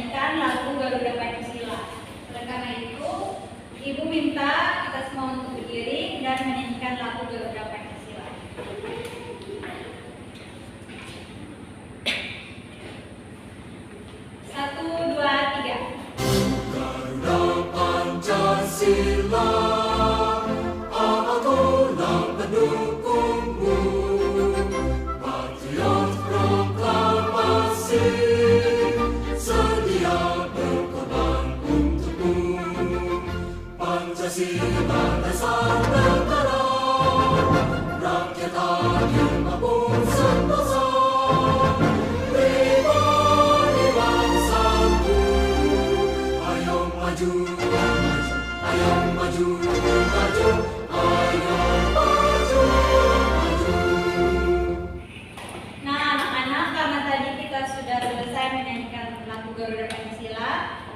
menyanyikan lagu Garuda Pancasila. Oleh karena itu, Ibu minta kita semua untuk berdiri dan menyanyikan lagu Garuda Pancasila. Satu, dua, tiga. Garuda Pancasila, akulah pendukungmu, patriot proklamasi, sedia berkorban untukmu. Pancasila dasar negara, rakyat adil maupun sentosa. Pribadi bangsaku, ayo maju, ayo maju, maju, ayo maju, maju. Nah, anak-anak, karena tadi kita sudah selesai menyanyikan lagu Garuda Pancasila,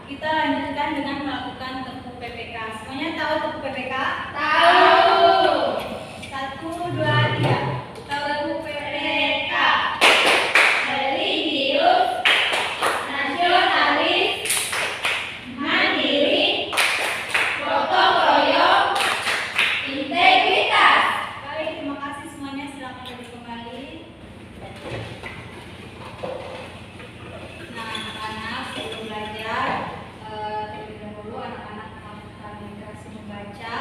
kita lanjutkan dengan melakukan tepuk PPK. Semuanya tahu tepuk PPK? Tahu. Satu, dua, tiga. Tepuk PPK. Religius, nasionalis, mandiri, gotong royong, integritas. Baik, terima kasih semuanya. Silakan duduk kembali. Nah, anak-anak, sebelum belajar, terlebih dahulu anak-anak melakukan literasi membaca.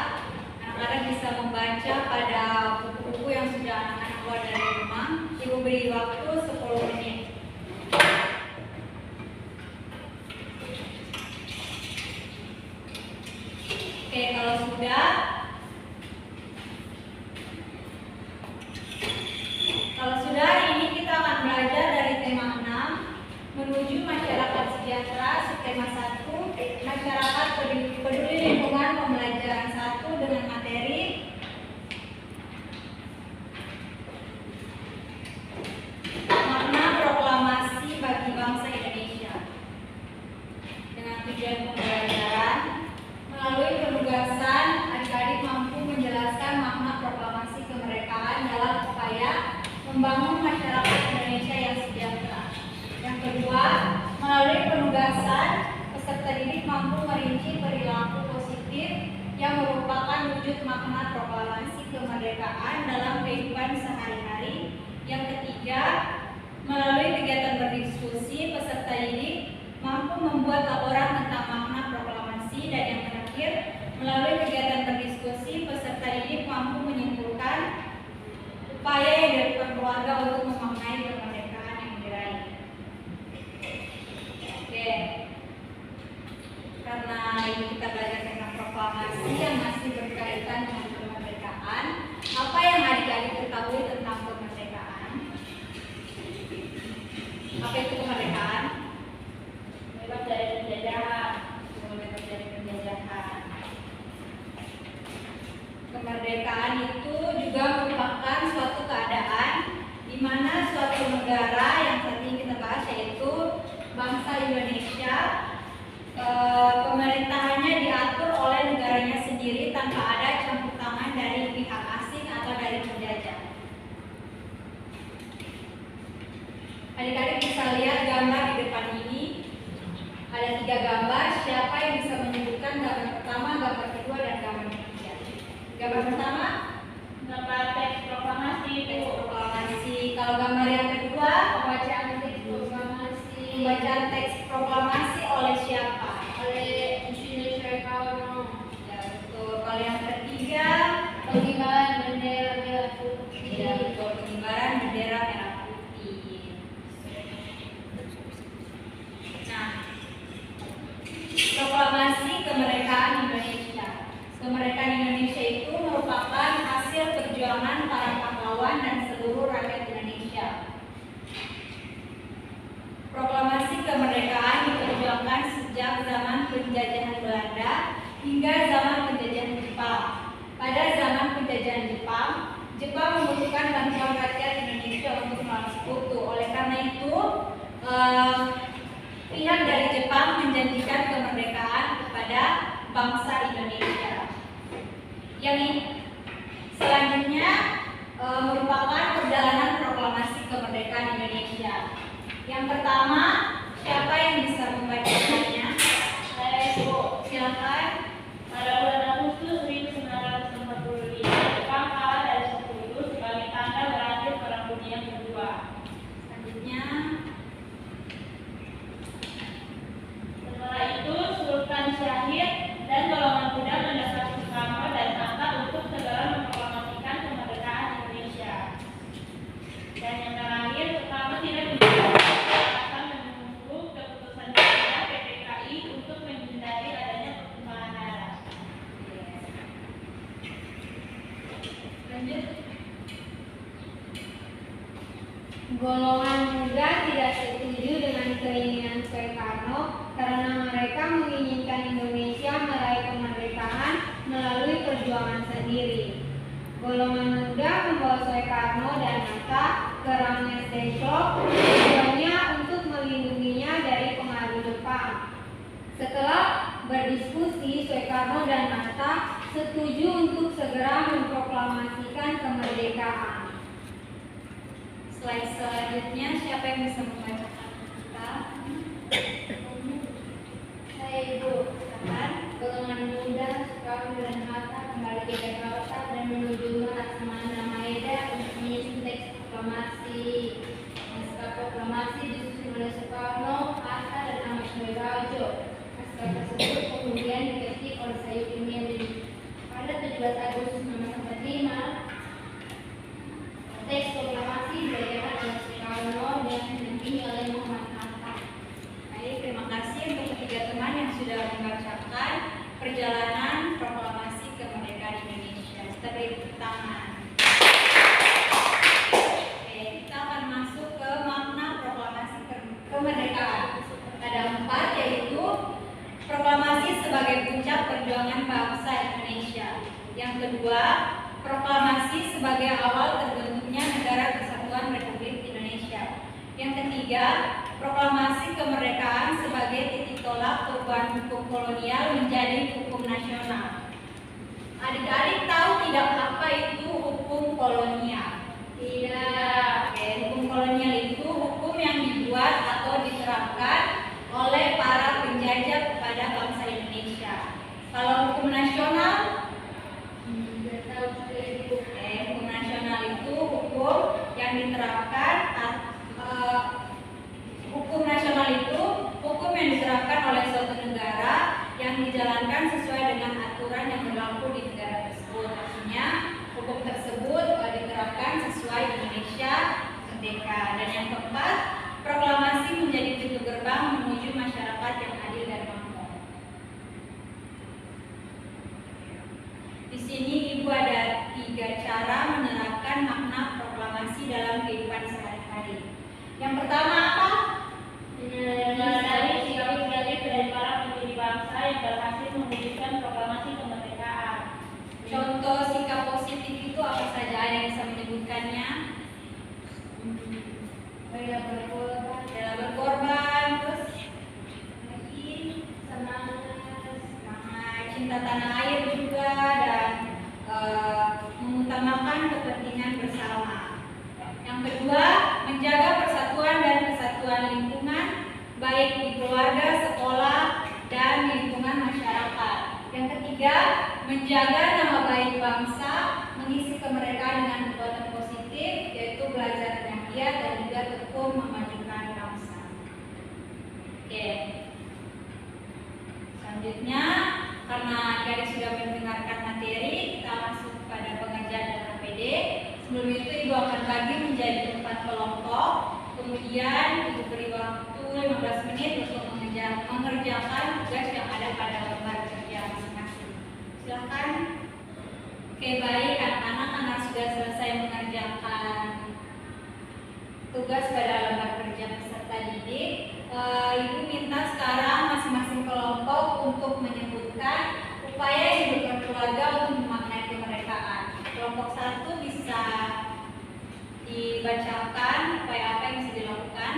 Anak-anak bisa membaca pada buku-buku yang sudah anak-anak buat dari rumah. Ibu beri waktu 10 menit. Oke, kalau sudah, hari ini kita akan belajar dari tema 6 menuju masyarakat sejahtera, subtema 1 masyarakat peduli lingkungan, pembelajaran 1 dengan materi makna proklamasi bagi bangsa Indonesia. Dengan tujuan pembelajaran melalui penugasan, adik-adik mampu menjelaskan makna proklamasi kemerdekaan dalam upaya membangun masyarakat Indonesia yang sejahtera. Yang kedua, melalui penugasan, peserta didik mampu merinci perilaku positif yang merupakan wujud makna proklamasi kemerdekaan dalam kehidupan sehari-hari. Yang ketiga, melalui kegiatan berdiskusi, peserta didik mampu membuat laporan tentang makna proklamasi. Dan yang terakhir, melalui kegiatan berdiskusi, peserta didik mampu menyimpulkan upaya yang dilakukan keluarga untuk memaknai kemerdekaan yang diraih. Oke, karena ini kita belajar tentang proklamasi yang masih berkaitan dengan kemerdekaan. Apa yang adik-adik ketahui tentang kemerdekaan? Apa itu kemerdekaan? Bebas dari penjajahan. Bebas dari penjajahan. Kemerdekaan itu juga merupakan suatu keadaan di mana suatu negara yang saat ini kita bahas, yaitu bangsa Indonesia, pemerintahannya diatur oleh negaranya sendiri tanpa ada campur tangan dari pihak asing atau dari penjajah. Adik-adik bisa lihat gambar di depan ini. Ada 3 gambar. Siapa yang bisa menyebutkan gambar pertama, gambar kedua, dan gambar ketiga? Gambar pertama, gambar teks proklamasi. Teks proklamasi. Kalau gambar yang kedua, pembacaan teks proklamasi. Pembacaan teks proklamasi oleh siapa? Oleh Insinyur Soekarno. Ya, betul. Kalau yang ketiga, pengibaran bendera merah putih. Ya, betul. Pengibaran bendera merah putih. Nah, proklamasi kemerdekaan Indonesia. Kemerdekaan Indonesia itu merupakan hasil perjuangan para pahlawan dan seluruh rakyat Indonesia. Proklamasi kemerdekaan diperjuangkan sejak zaman penjajahan Belanda hingga zaman penjajahan Jepang. Pada zaman penjajahan Jepang, Jepang membutuhkan bantuan rakyat Indonesia untuk melawan sekutu. Oleh karena itu, pihak dari Jepang menjanjikan kemerdekaan kepada bangsa Indonesia. Yang selanjutnya merupakan perjalanan proklamasi kemerdekaan Indonesia. Yang pertama, Siapa yang bisa membacakannya? Saya Ibu. Silakan. Pada bulan Agustus 1945, Jepang kalah dari Sekutu sebagai tanda berakhir Perang Dunia Kedua. Selanjutnya, Setelah itu, Sultan Syahid dan golongan muda mendesak Soekarno dan Hatta untuk segera memproklamasikan kemerdekaan Indonesia. Dan yang terakhir, Soekarno tidak akan menunggu keputusan Presiden PPKI untuk menghindari adanya pertumpahan darah. lanjut. Golongan muda tidak setuju dengan keinginan Soekarno karena mereka menginginkan Indonesia meraih kemerdekaan melalui perjuangan sendiri. Golongan muda membawa Soekarno dan Hatta ke Ramnes Deshok tujuannya untuk melindunginya dari pengaruh Jepang. Setelah berdiskusi, Soekarno dan Hatta setuju untuk segera memproklamasikan kemerdekaan. Slide selanjutnya, siapa yang bisa membacakan kita? Saya Ibu, golongan muda Soekarno dan Hatta kembali ke Jakarta dan menuju Laksamana Maeda untuk menyusun teks proklamasi. Naskah proklamasi disusun oleh Soekarno, Hatta, dan Ahmad Sudarjo. Naskah tersebut kemudian diketik oleh Sayuti Meli. Pada 17 Agustus 1945, teks proklamasi dibacakan oleh Soekarno dan didampingi oleh Muhammad Hatta. Baik, terima kasih untuk ketiga teman yang sudah membacakan perjalanan proklamasi kemerdekaan Indonesia. Kita beri tepuk tangan. Oke, kita akan masuk ke makna proklamasi kemerdekaan. Ada 4, yaitu proklamasi sebagai puncak perjuangan bangsa Indonesia. Yang kedua, proklamasi sebagai awal terbentuknya Negara Kesatuan Republik Indonesia. Yang ketiga, proklamasi kemerdekaan sebagai titik tolak perubahan hukum kolonial menjadi hukum nasional. Adik-adik tahu tidak apa itu hukum kolonial? Tidak. Oke, hukum kolonial itu hukum yang dibuat atau diterapkan oleh para penjajah kepada bangsa Indonesia. Kalau hukum nasional, Tidak tahu juga Ibu. hukum nasional itu hukum yang diterapkan hukum nasional itu hukum yang diterapkan oleh suatu negara yang dijalankan sesuai dengan aturan yang berlaku di negara tersebut. Artinya hukum tersebut diterapkan sesuai Indonesia merdeka. Dan yang keempat, proklamasi menjadi pintu gerbang menuju masyarakat yang adil dan makmur. Di sini Ibu ada 3 cara menerapkan makna proklamasi dalam kehidupan sehari-hari. Yang pertama apa? Menyadari sikap kreatif dari para pendiri bangsa yang berhasil mewujudkan proklamasi kemerdekaan. Contoh sikap positif itu apa saja? Ada yang bisa menyebutkannya? Rela berkorban, Rela berkorban, terus semangat, cinta tanah air juga, dan mengutamakan kepentingan bersama. Yang kedua, menjaga persatuan dan kesatuan lingkungan, baik di keluarga, sekolah, dan lingkungan masyarakat. Yang ketiga, menjaga nama baik bangsa, mengisi kemerdekaan dengan perbuatan positif, yaitu belajar yang giat dan juga tekun memajukan bangsa. Oke. Selanjutnya, karena adik sudah mendengarkan materi, kita masuk pada pengerjaan LKPD. Sebelum itu Ibu akan bagi menjadi 4 kelompok. Kemudian Ibu beri waktu 15 menit untuk mengerjakan tugas yang ada pada lembar kerja masing-masing. Silakan. Oke, baik anak-anak, karena sudah selesai mengerjakan tugas pada lembar kerja peserta didik, Ibu minta sekarang masing-masing kelompok untuk menyebutkan upaya yang dilakukan keluarga untuk memaknai kemerdekaan. Kelompok 1 bisa dibacakan upaya apa yang bisa dilakukan.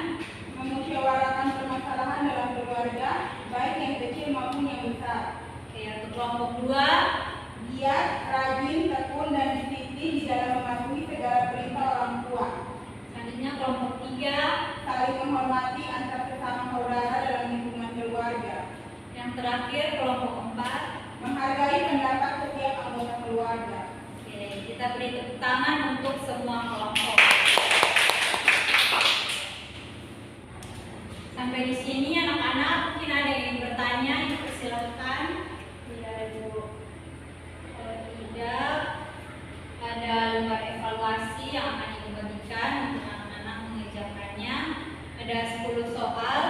Memusyawarahkan permasalahan dalam keluarga, baik yang kecil maupun yang besar. Oke, untuk kelompok 2, Giat, rajin, tekun, dan disiplin di dalam mematuhi segala perintah orang tua. selanjutnya kelompok 3, Saling menghormati antar sesama saudara. Yang terakhir kelompok 4. Menghargai pendapat setiap anggota keluarga. Oke, kita beri tepuk tangan untuk semua kelompok. Sampai di sini anak-anak, mungkin ada yang ingin bertanya, dipersilakan. Tidak, Ibu. Kalau tidak, ada lembar evaluasi yang akan Ibu bagikan untuk anak-anak mengerjakannya. Ada 10 soal,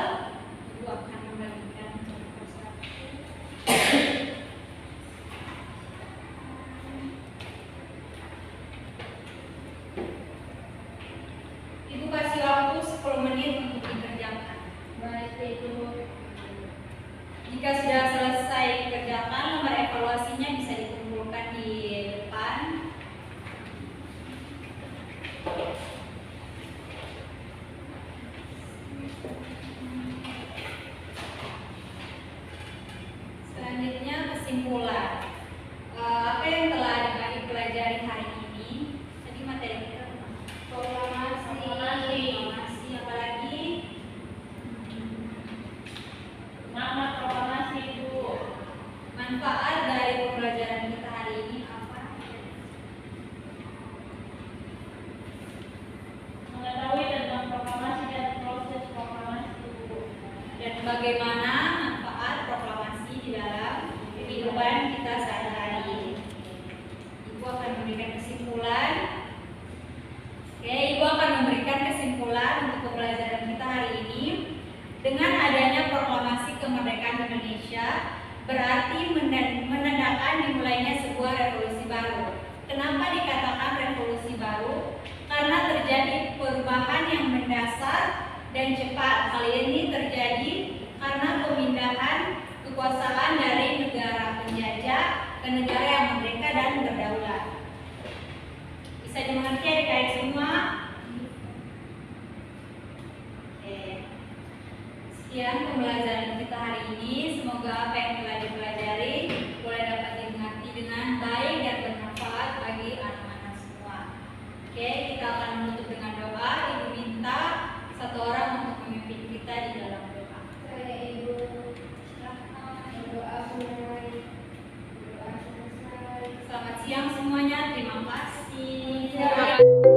Ibu akan membagikan satu persatu. Ibu kasih waktu 10 menit untuk dikerjakan. Baik, Ibu. Jika sudah selesai dikerjakan, lembar evaluasinya bisa dikumpulkan di depan. Selanjutnya kesimpulan. Apa yang telah dipelajari hari ini? Tadi materi kita tentang proklamasi, apalagi Makna proklamasi, Ibu. manfaat dari pembelajaran kita hari ini apa? Mengetahui tentang proklamasi dan proses proklamasi, Ibu. Dan bagaimana manfaat proklamasi di dalam kehidupan kita sehari-hari. Ibu akan memberikan kesimpulan. Oke, Ibu akan memberikan kesimpulan untuk pembelajaran kita hari ini. Dengan adanya proklamasi kemerdekaan Indonesia, berarti menandakan dimulainya sebuah revolusi baru. Kenapa dikatakan revolusi baru? Karena terjadi perubahan yang mendasar dan cepat. Hal ini terjadi karena pemindahan kekuasaan dari negara penjajah ke negara yang merdeka dan berdaulat. Bisa dimengerti adik-adik semua? Oke. Sekian pembelajaran kita hari ini. Semoga apa yang telah dipelajari boleh dapat dimengerti dengan baik dan bermanfaat bagi anak-anak semua. Oke, kita akan menutup dengan doa. Ibu minta satu orang untuk memimpin kita di dalam doa. Saya Ibu. Berdoa mulai. Berdoa selesai. Selamat siang semuanya. Terima kasih. Siap.